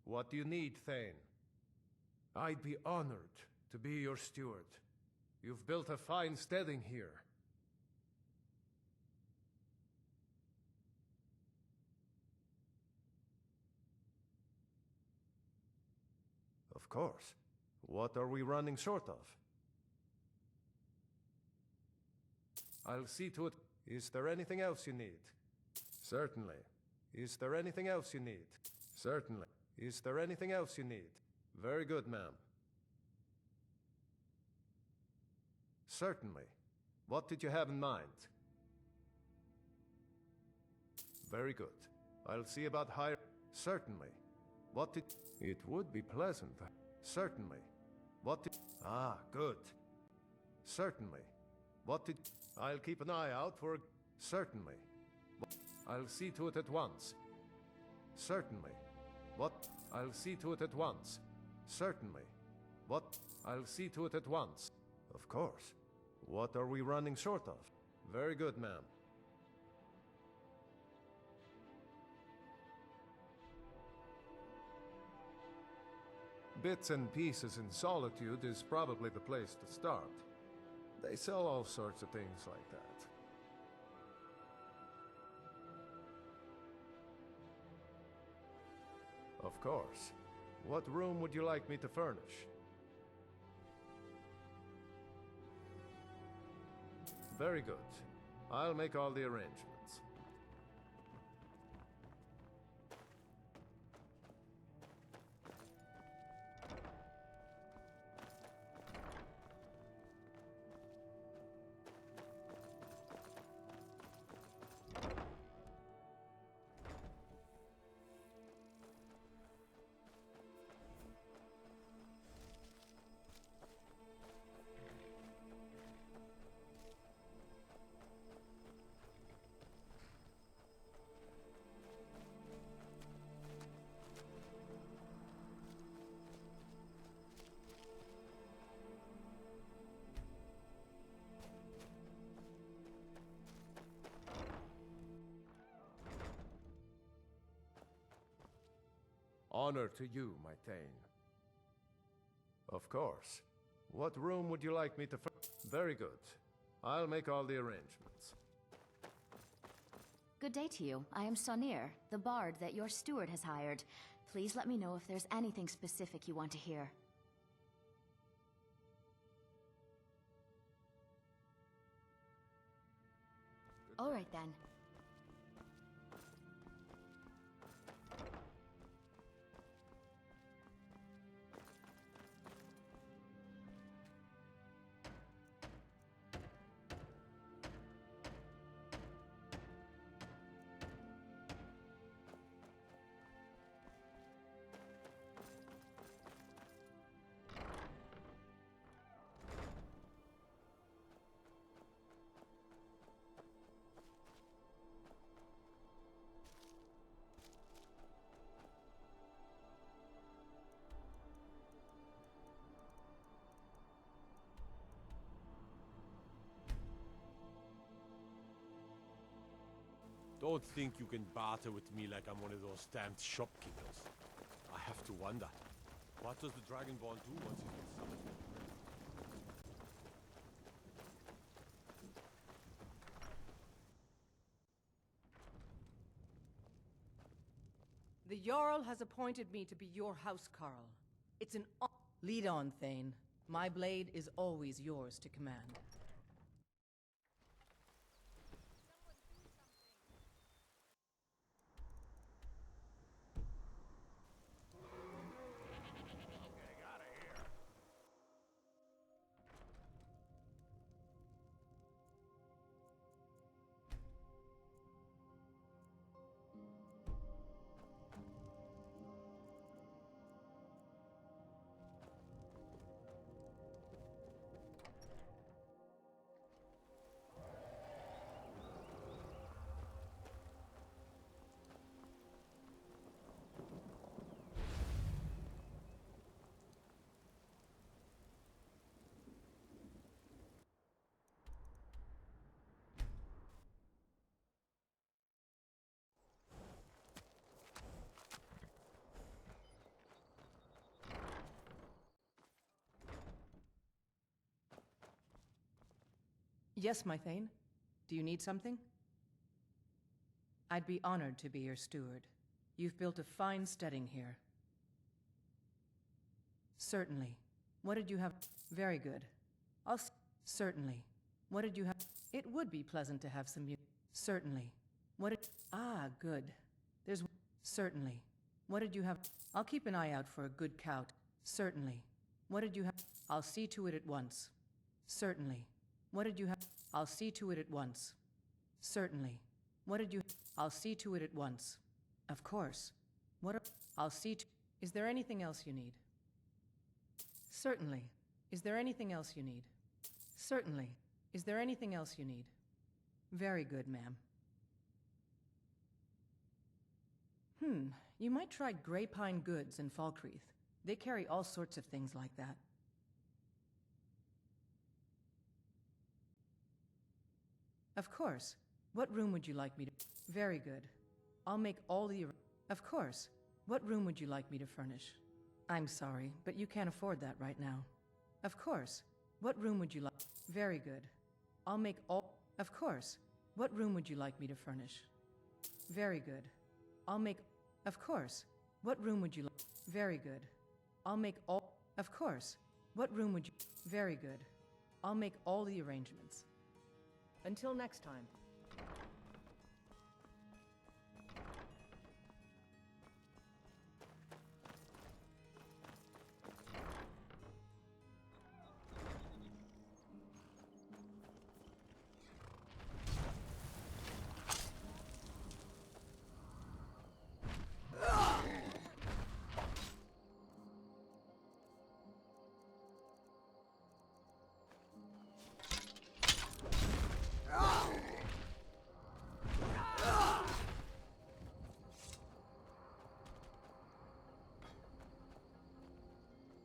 What do you need, Thane? I'd be honored to be your steward. You've built a fine steading here. Of course. What are we running short of? I'll see to it. Is there anything else you need? Certainly. Is there anything else you need? Certainly. Is there anything else you need? Very good, ma'am. Certainly. What did you have in mind? Very good. I'll see about hire. Certainly. What did... It would be pleasant. Certainly. What did... Ah, good. Certainly. What did... I'll keep an eye out for... Certainly. I'll see to it at once. Certainly. What? I'll see to it at once. Certainly. What? I'll see to it at once. Of course. What are we running short of? Very good, ma'am. Bits and pieces in Solitude is probably the place to start. They sell all sorts of things like that. Of course. What room would you like me to furnish? Very good. I'll make all the arrangements. Honor to you, my Thane. Of course. What room would you like me to... Very good. I'll make all the arrangements. Good day to you. I am Sonir, the bard that your steward has hired. Please let me know if there's anything specific you want to hear. All right then. Don't think you can barter with me like I'm one of those stamped shopkeepers. I have to wonder, what does the Dragonborn do once he's been summoned? The Jarl has appointed me to be your housecarl. It's an honor. Lead on, Thane. My blade is always yours to command. Yes, my Thane. Do you need something? I'd be honored to be your steward. You've built a fine steading here. Certainly. What did you have? Very good. Certainly. What did you have? It would be pleasant to have some Certainly. What did... Ah, good. There's... Certainly. What did you have? I'll keep an eye out for a good cow. Certainly. What did you have? I'll see to it at once. Certainly. What did you have? I'll see to it at once. Certainly. What did you... I'll see to it at once. Of course. I'll see to... Is there anything else you need? Certainly. Is there anything else you need? Certainly. Is there anything else you need? Very good, ma'am. You might try Grey Pine Goods in Falkreath. They carry all sorts of things like that. Of course. What room would you like me to... Very good. I'll make all the... Of course. What room would you like me to furnish? I'm sorry, but you can't afford that right now. Of course. What room would you like... Very good. I'll make all... Of course. What room would you like me to furnish? Very good. I'll make... Of course. What room would you like... Very good. I'll make all... Of course. What room would you... Very good. I'll make all the arrangements. Until next time.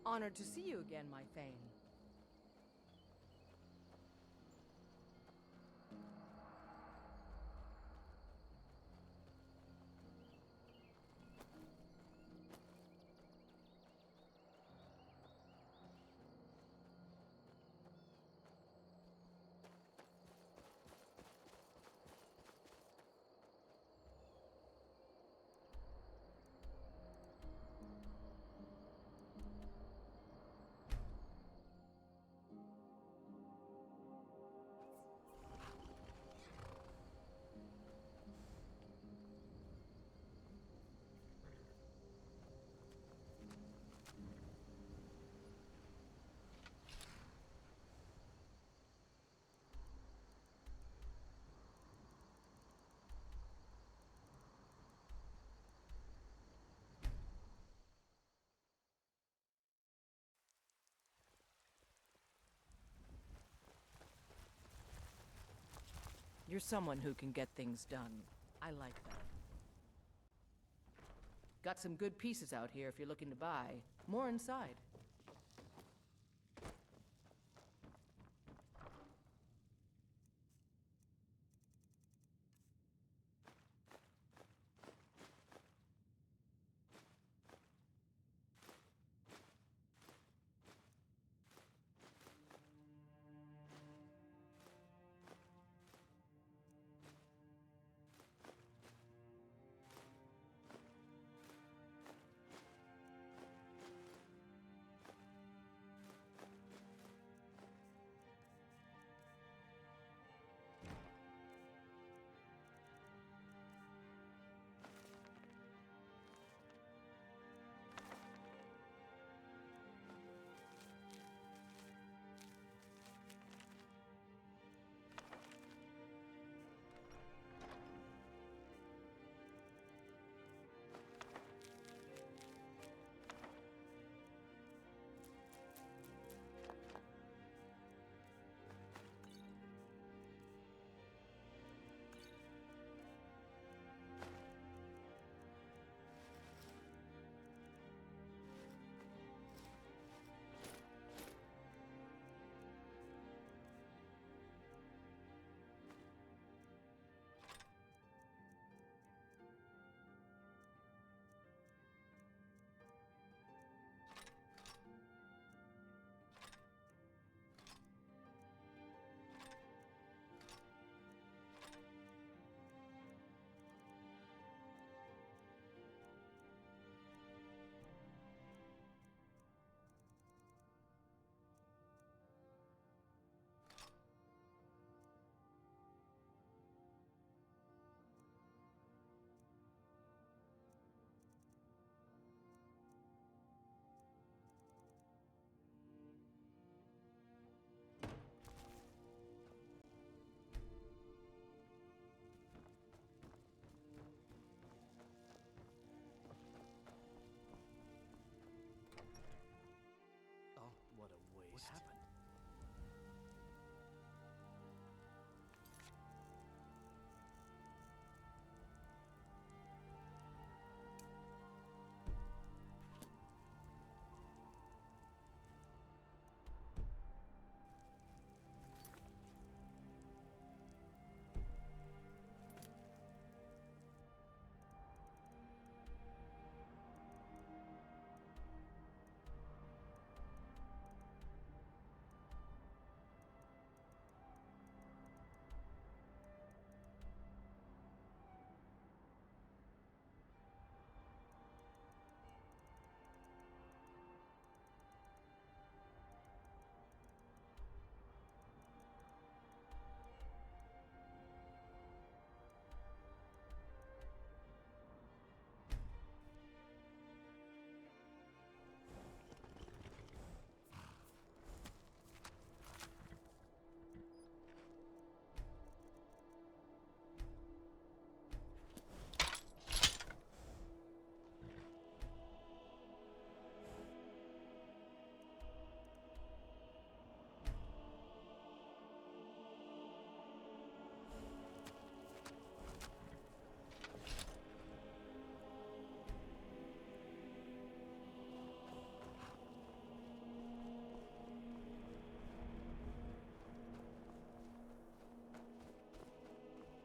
Honored to see you again, my Thane. You're someone who can get things done. I like that. Got some good pieces out here if you're looking to buy. More inside.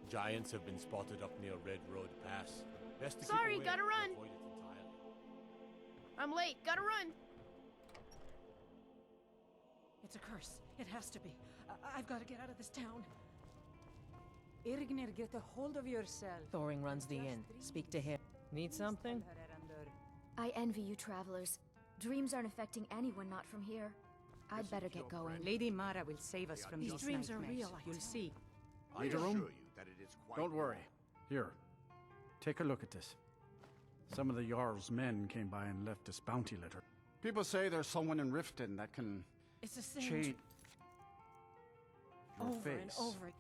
Giants have been spotted up near Red Road Pass. Best to keep Sorry, away gotta and run. avoid it entirely. I'm late. Gotta run. It's a curse. It has to be. I've got to get out of this town. Irgnir, get a hold of yourself. Thoring runs the inn. Speak to him. Need something? I envy you travelers. Dreams aren't affecting anyone not from here. I'd better get going. Lady Mara will save us from These these dreams are nightmares. real, I You'll tell see. I Need a room? assure you that it is quite Don't worry. Here, take a look at this. Some of the Jarl's men came by and left us bounty letter. People say there's someone in Riften that can It's the same. change your over face. and over.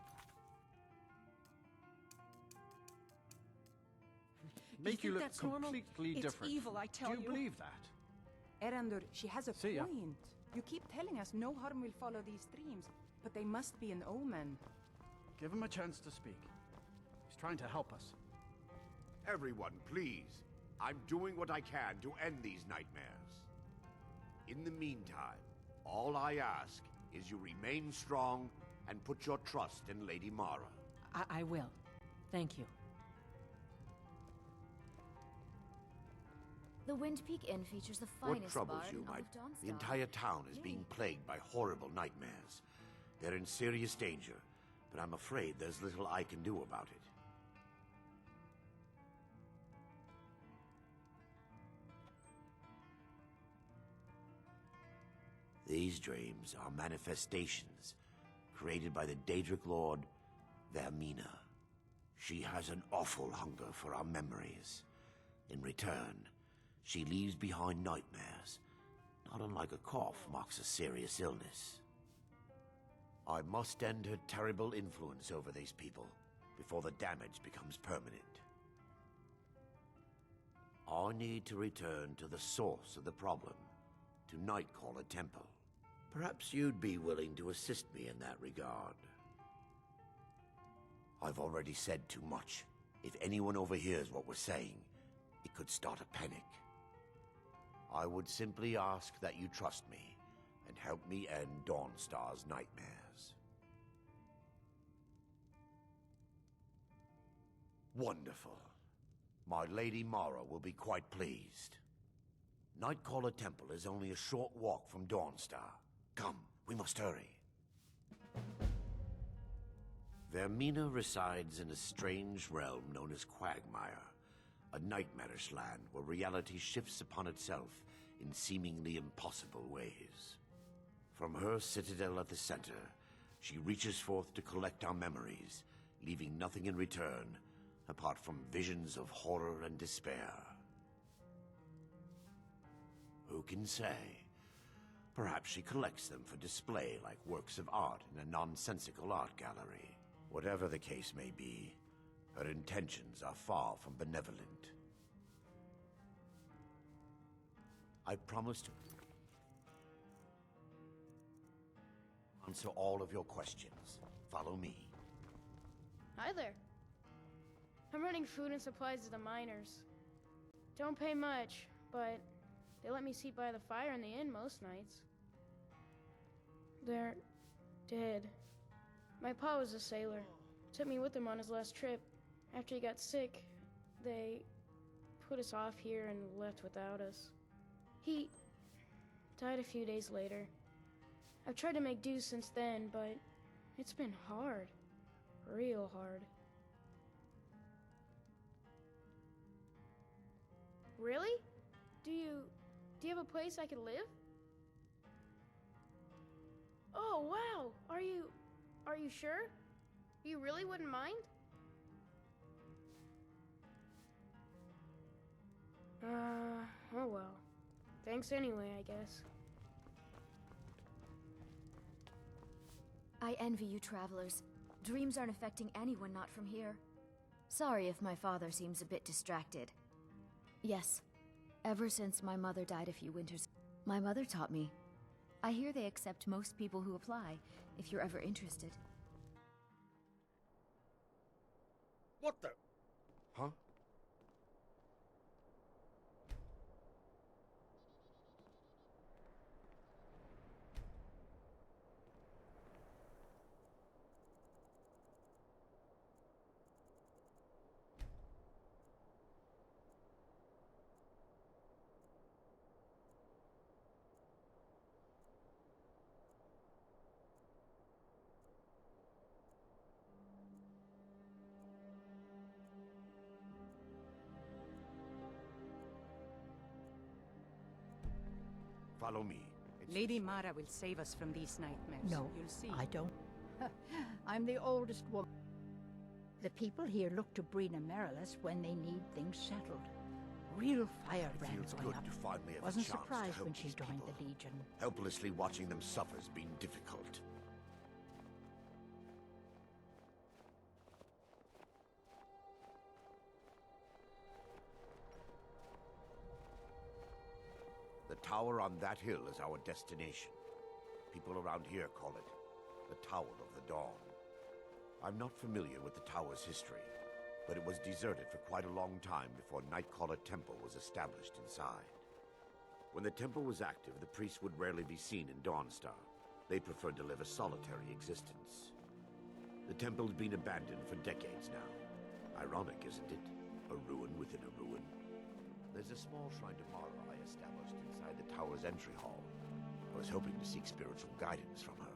Make you think look that's normal? completely It's different. evil, I tell Do you you. believe that? Erandur, she has a See ya. point. You keep telling us no harm will follow these dreams, but they must be an omen. Give him a chance to speak. He's trying to help us. Everyone, please. I'm doing what I can to end these nightmares. In the meantime, all I ask is you remain strong and put your trust in Lady Mara. I will. Thank you. The Wind Peak Inn features the What finest troubles bar you, in all my... of Dawnstar. The entire town is being plagued by horrible nightmares. They're in serious danger, but I'm afraid there's little I can do about it. These dreams are manifestations created by the Daedric Lord, Vermina. She has an awful hunger for our memories. In return, she leaves behind nightmares, not unlike a cough marks a serious illness. I must end her terrible influence over these people before the damage becomes permanent. I need to return to the source of the problem, to Nightcaller Temple. Perhaps you'd be willing to assist me in that regard. I've already said too much. If anyone overhears what we're saying, it could start a panic. I would simply ask that you trust me and help me end Dawnstar's nightmares. Wonderful. My Lady Mara will be quite pleased. Nightcaller Temple is only a short walk from Dawnstar. Come, we must hurry. Vermina resides in a strange realm known as Quagmire, a nightmarish land where reality shifts upon itself in seemingly impossible ways. From her citadel at the center, she reaches forth to collect our memories, leaving nothing in return apart from visions of horror and despair. Who can say? Perhaps she collects them for display like works of art in a nonsensical art gallery. Whatever the case may be, her intentions are far from benevolent. I promise to answer all of your questions. Follow me. Hi there. I'm running food and supplies to the miners. Don't pay much, but they let me sit by the fire in the inn most nights. They're dead. My pa was a sailor. Took me with him on his last trip. After he got sick, they put us off here and left without us. He died a few days later. I've tried to make do since then, but it's been hard. Real hard. Really? Do you have a place I could live? Oh, wow. Are you sure? You really wouldn't mind? Oh well. Thanks anyway, I guess. I envy you travelers. Dreams aren't affecting anyone not from here. Sorry if my father seems a bit distracted. Yes, ever since my mother died a few winters, my mother taught me. I hear they accept most people who apply, if you're ever interested. What the? Huh? Follow me. It's Lady this way. Mara will save us from these nightmares. No, You'll see. I don't. I'm the oldest woman. The people here look to Brina Marilis when they need things settled. Real firebrand Feels going good up. to finally have Wasn't a chance surprised to help when she these joined people. the Legion. Helplessly watching them suffer's been difficult. The tower on that hill is our destination. People around here call it the Tower of the Dawn. I'm not familiar with the tower's history, but it was deserted for quite a long time before Nightcaller Temple was established inside. When the temple was active, the priests would rarely be seen in Dawnstar. They preferred to live a solitary existence. The temple's been abandoned for decades now. Ironic, isn't it? A ruin within a ruin. There's a small shrine to Mara I established inside the tower's entry hall. I was hoping to seek spiritual guidance from her.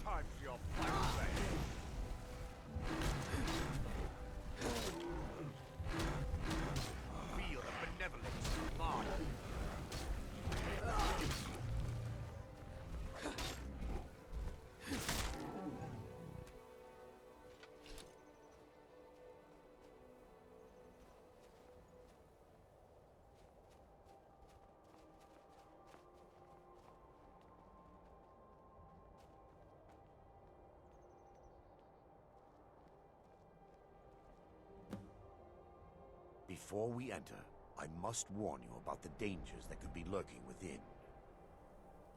Time for your final play. Feel the benevolence of Mara. Before we enter, I must warn you about the dangers that could be lurking within.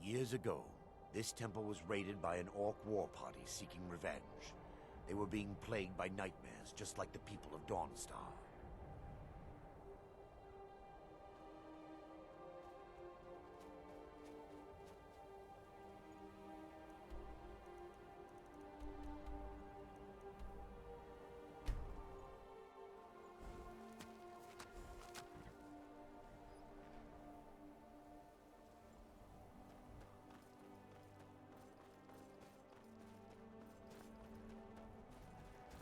Years ago, this temple was raided by an orc war party seeking revenge. They were being plagued by nightmares, just like the people of Dawnstar.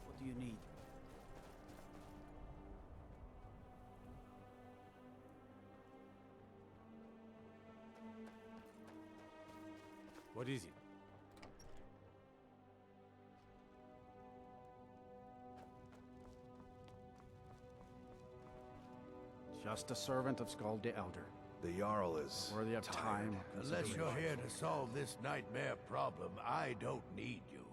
What do you need? What is it? Just a servant of Skald the Elder. The Jarl is Worthy of time. Unless you're here to solve this nightmare problem, I don't need you.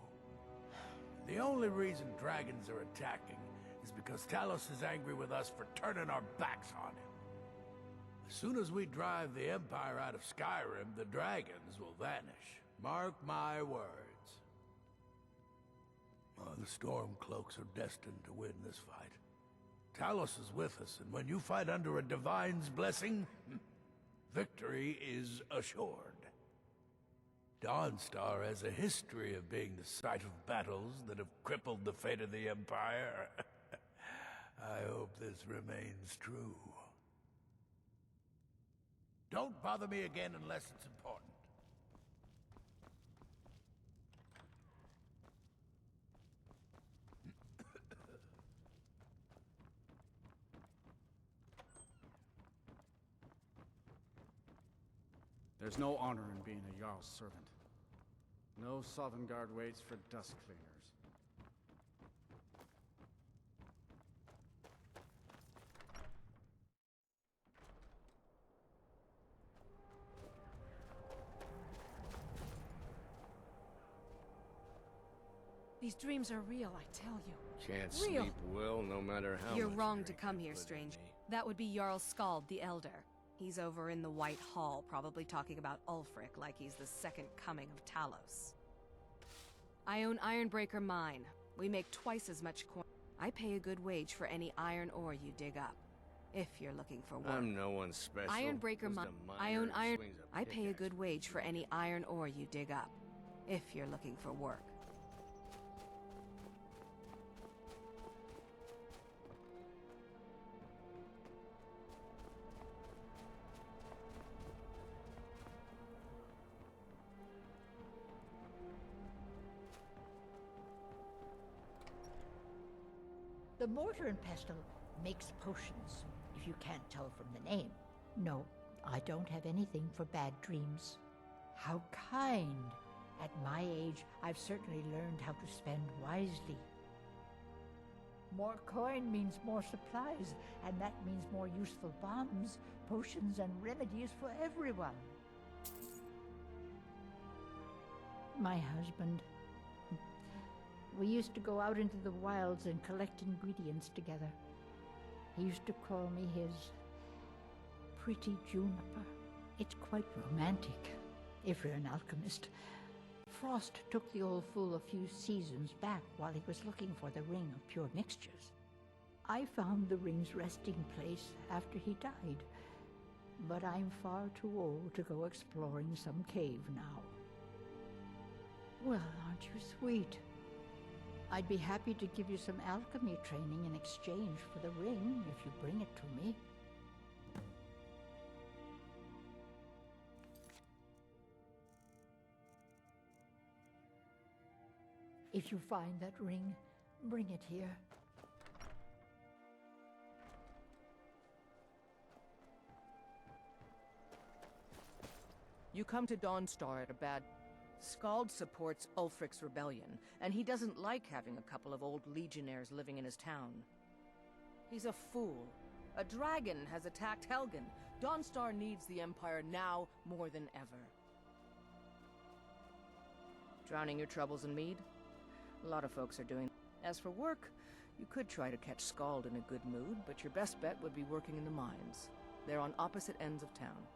The only reason dragons are attacking is because Talos is angry with us for turning our backs on him. As soon as we drive the Empire out of Skyrim, the dragons will vanish. Mark my words. The Stormcloaks are destined to win this fight. Talos is with us, and when you fight under a divine's blessing, victory is assured. Dawnstar has a history of being the site of battles that have crippled the fate of the Empire. I hope this remains true. Don't bother me again unless it's important. There's no honor in being a Jarl's servant. No Sovngarde waits for dust cleaners. These dreams are real, I tell you. Can't Real. sleep well, no matter how You're much wrong to drink come you here, put in strange. me. That would be Jarl Skald the Elder. He's over in the White Hall, probably talking about Ulfric like he's the second coming of Talos. I own Ironbreaker Mine. We make twice as much coin. I pay a good wage for any iron ore you dig up, if you're looking for work. I'm no one special. Ironbreaker Just Mine. a I miner own who iron. swings a I pay a pickaxe. good wage for any iron ore you dig up, if you're looking for work. The mortar and pestle makes potions, if you can't tell from the name. No, I don't have anything for bad dreams. How kind! At my age, I've certainly learned how to spend wisely. More coin means more supplies, and that means more useful bombs, potions, and remedies for everyone. My husband. We used to go out into the wilds and collect ingredients together. He used to call me his pretty juniper. It's quite romantic, if you're an alchemist. Frost took the old fool a few seasons back while he was looking for the ring of pure mixtures. I found the ring's resting place after he died, but I'm far too old to go exploring some cave now. Well, aren't you sweet? I'd be happy to give you some alchemy training in exchange for the ring if you bring it to me. If you find that ring, bring it here. You come to Dawnstar at a bad... Skald supports Ulfric's rebellion, and he doesn't like having a couple of old legionnaires living in his town. He's a fool. A dragon has attacked Helgen. Dawnstar needs the Empire now more than ever. Drowning your troubles in mead? A lot of folks are doing. As for work, you could try to catch Skald in a good mood, but your best bet would be working in the mines. They're on opposite ends of town.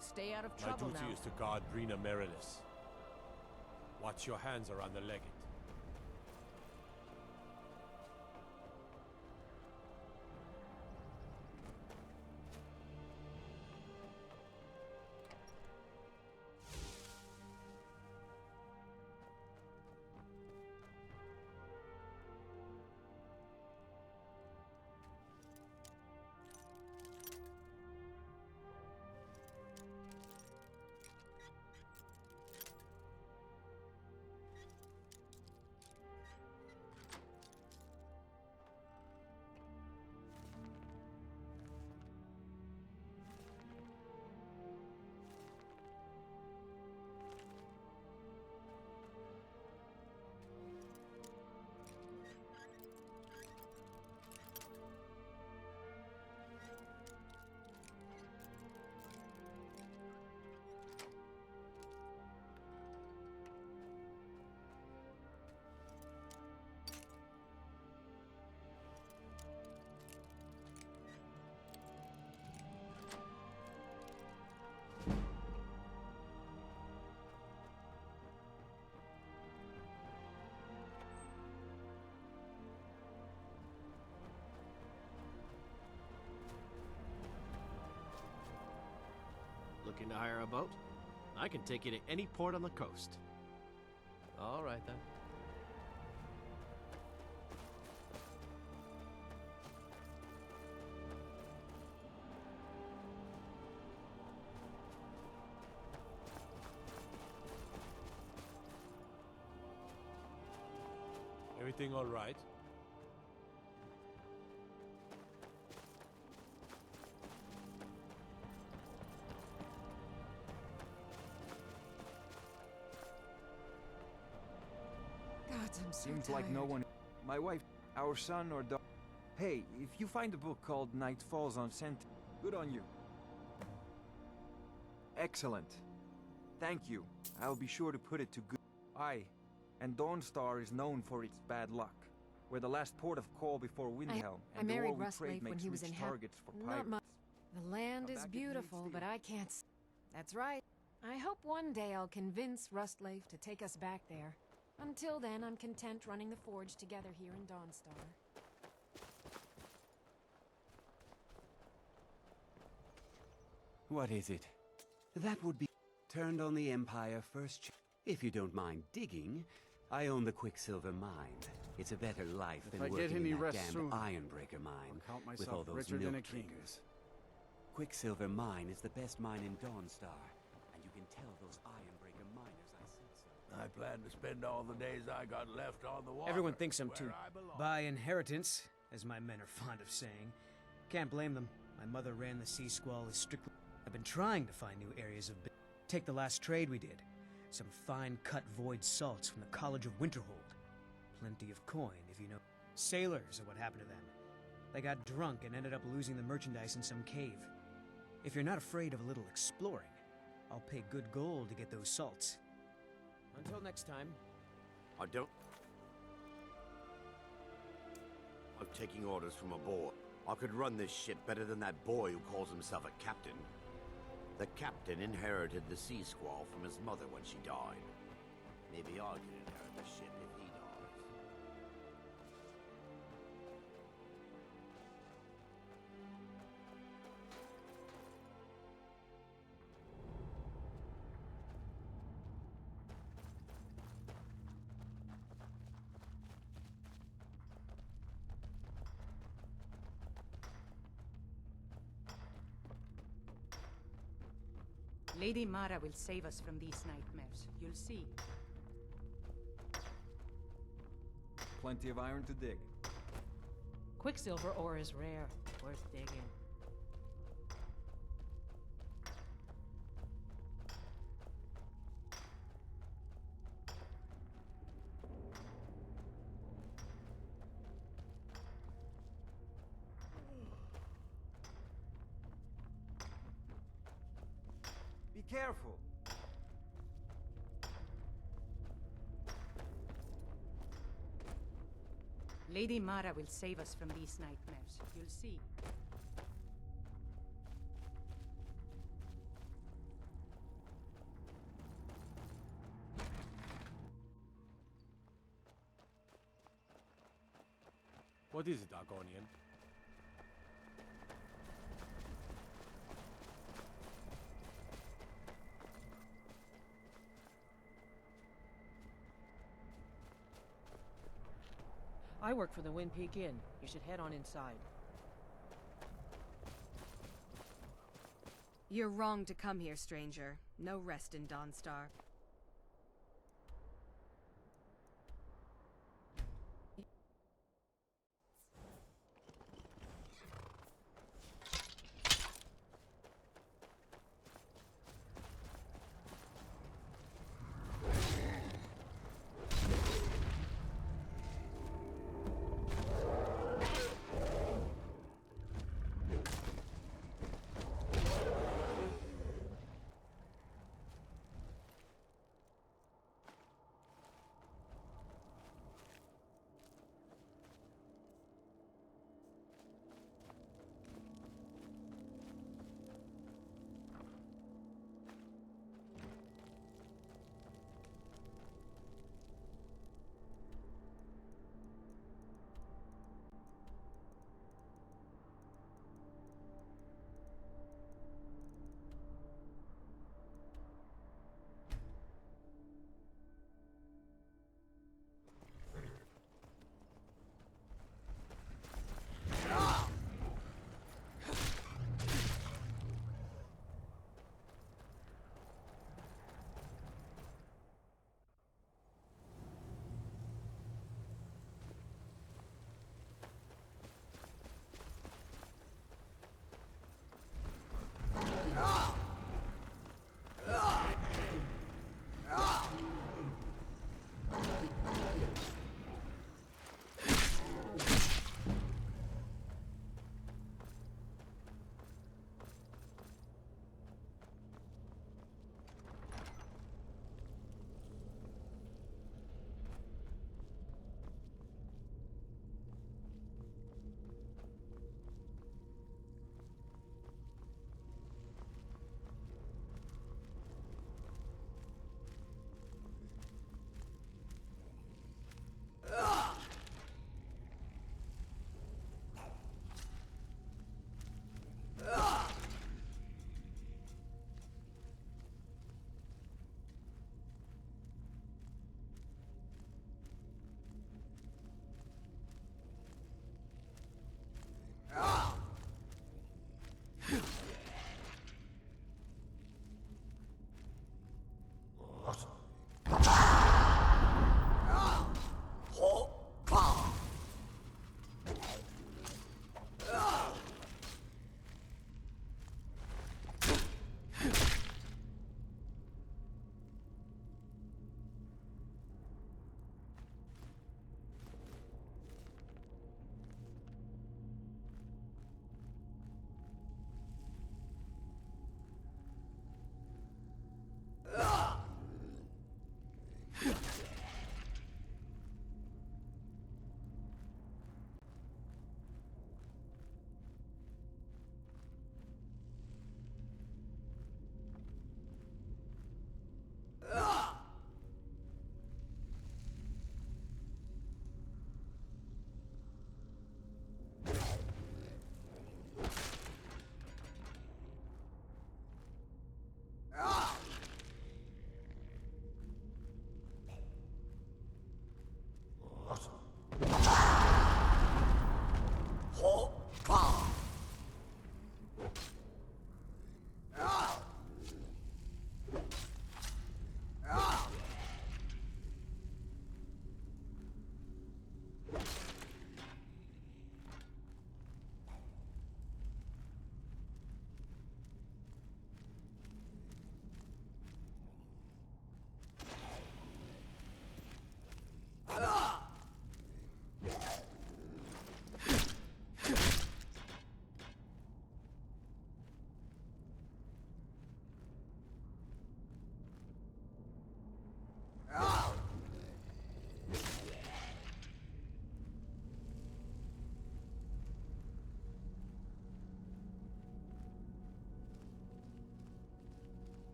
Stay out of trouble My duty now. is to guard Brina Merilis. Watch your hands around the legate. Looking to hire a boat? I can take you to any port on the coast. All right, then. Everything all right? Gods, I'm so Seems tired. like no one... My wife, our son or daughter... Hey, if you find a book called Night Falls on Scent, good on you. Excellent. Thank you. I'll be sure to put it to good... Aye, and Dawnstar is known for its bad luck. We're the last port of call before Windhelm, I and the married ore we Russ trade Leif when makes he was rich in targets for Not pirates. mu- The land Come is back if you need beautiful, but steel. I can't. That's right. I hope one day I'll convince Rustleif to take us back there. Until then, I'm content running the forge together here in Dawnstar. What is it? That would be turned on the Empire first. If you don't mind digging, I own the Quicksilver Mine. It's a better life If than I get working any in that rest damned soon, Ironbreaker mine I'll count with all myself those richer than a milk king. drinkers. Quicksilver Mine is the best mine in Dawnstar, and you can tell those Ironbreaker miners I sent some. I plan to spend all the days I got left on the water. Everyone thinks I'm where too I belong. by inheritance, as my men are fond of saying. Can't blame them. My mother ran the Sea Squall as strictly... I've been trying to find new areas of... Take the last trade we did. Some fine-cut void salts from the College of Winterhold. Plenty of coin, if you know. Sailors are what happened to them. They got drunk and ended up losing the merchandise in some cave. If you're not afraid of a little exploring, I'll pay good gold to get those salts. Until next time. I don't... I'm taking orders from aboard. I could run this ship better than that boy who calls himself a captain. The captain inherited the Sea Squall from his mother when she died. Maybe I can inherit the ship if he dies. Lady Mara will save us from these nightmares. You'll see. Plenty of iron to dig. Quicksilver ore is rare. Worth digging. Be careful. Lady Mara will save us from these nightmares. You'll see. What is it, Argonian? I work for the Wind Peak Inn. You should head on inside. You're wrong to come here, stranger. No rest in Dawnstar.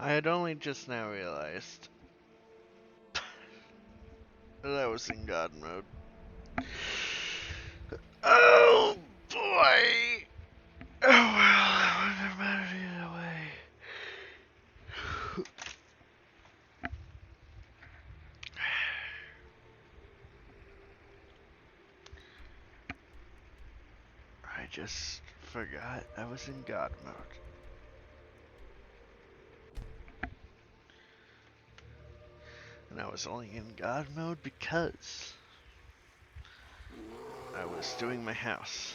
I had only just now realized that I was in God mode. Oh boy! Oh well, it wouldn't have mattered either way. I just forgot I was in God mode. And I was only in God mode because I was doing my house.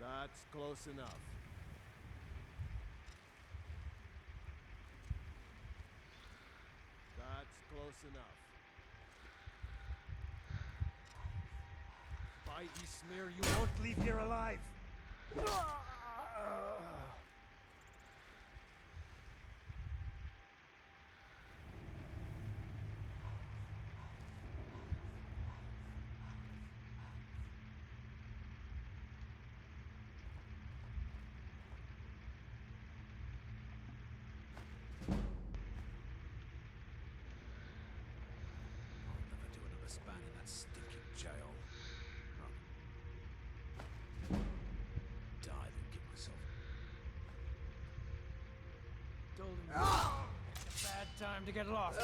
That's close enough. That's close enough. By Ysmir, you won't leave here alive! Span in that stinking jail. Die than get myself. Told him it's a bad time to get lost.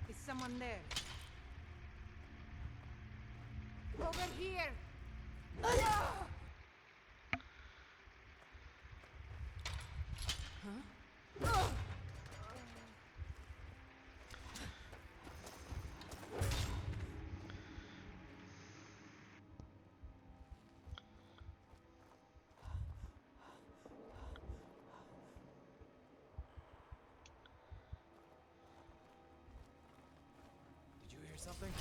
Is someone there? Over here! Huh? Did you hear something?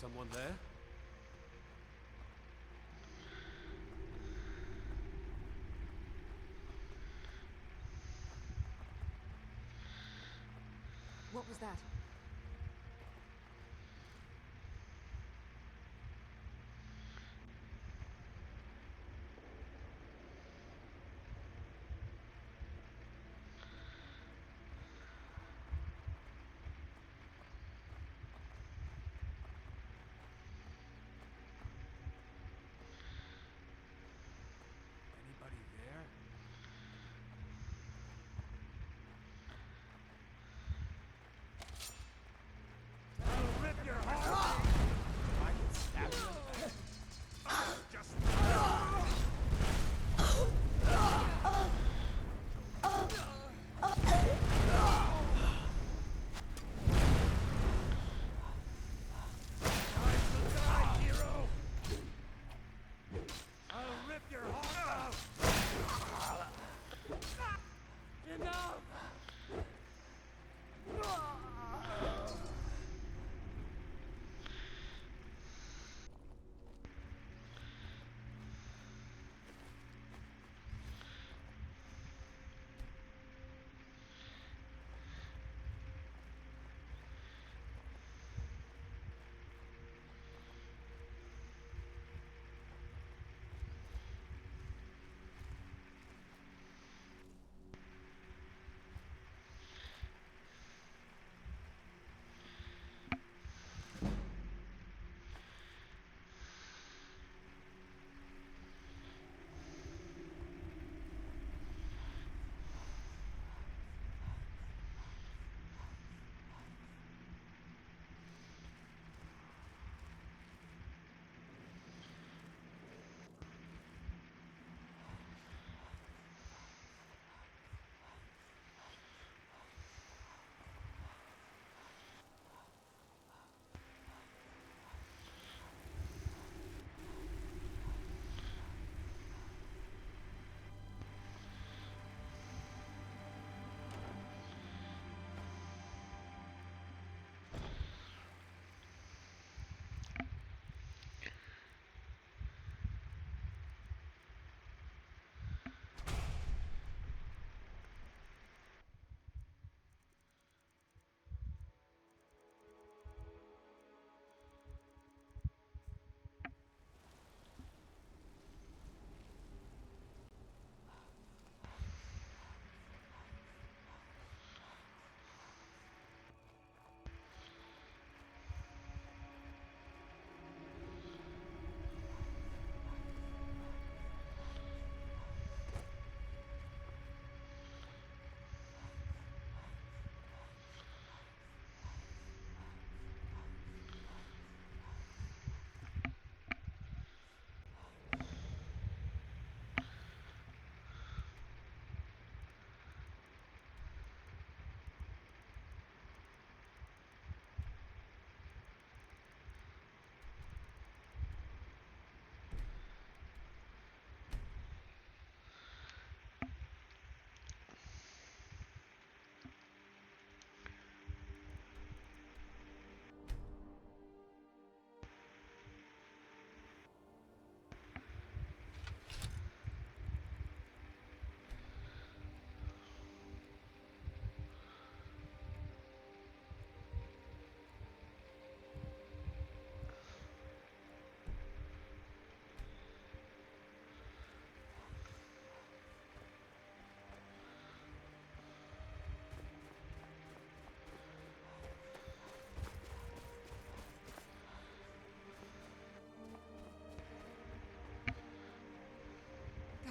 someone there? What was that? Anybody there? I'll rip your heart out! I can stab you. Just Hero! I'll rip your heart out! Enough!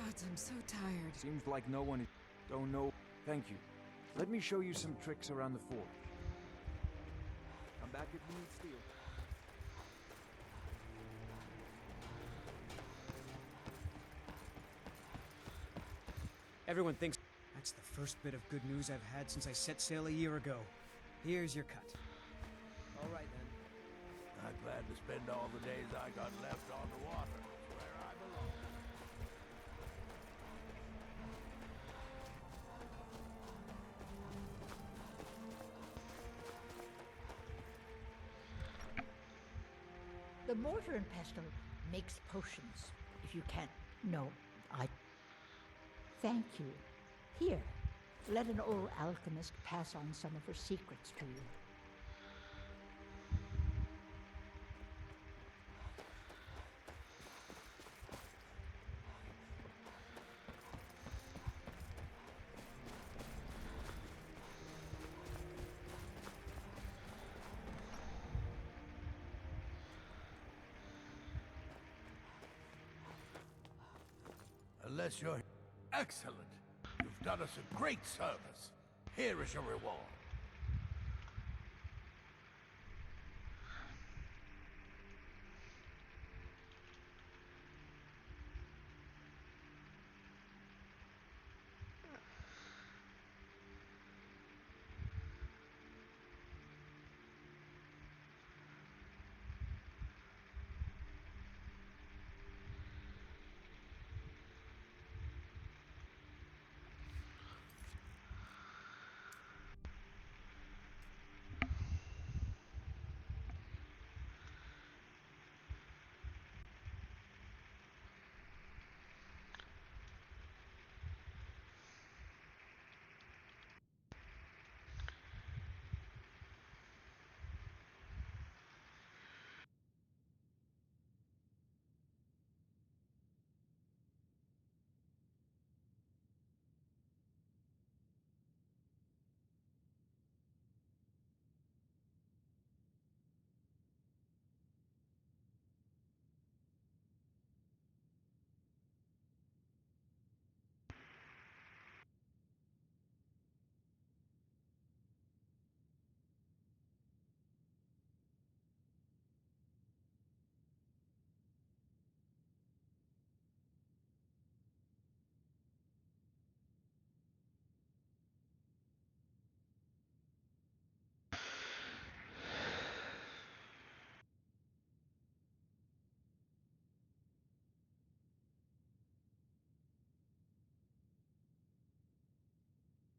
Gods, I'm so tired. Seems like no one don't know. Thank you. Let me show you some tricks around the forge. Come back if you need steel. Everyone thinks that's the first bit of good news I've had since I set sail a year ago. Here's your cut. All right then. I'm glad to spend all the days I got left on the water. It's where I belong. The mortar and pestle makes potions. If you can't... No, I... Thank you. Here, let an old alchemist pass on some of her secrets to you. Unless you're excellent. You've done us a great service. Here is your reward.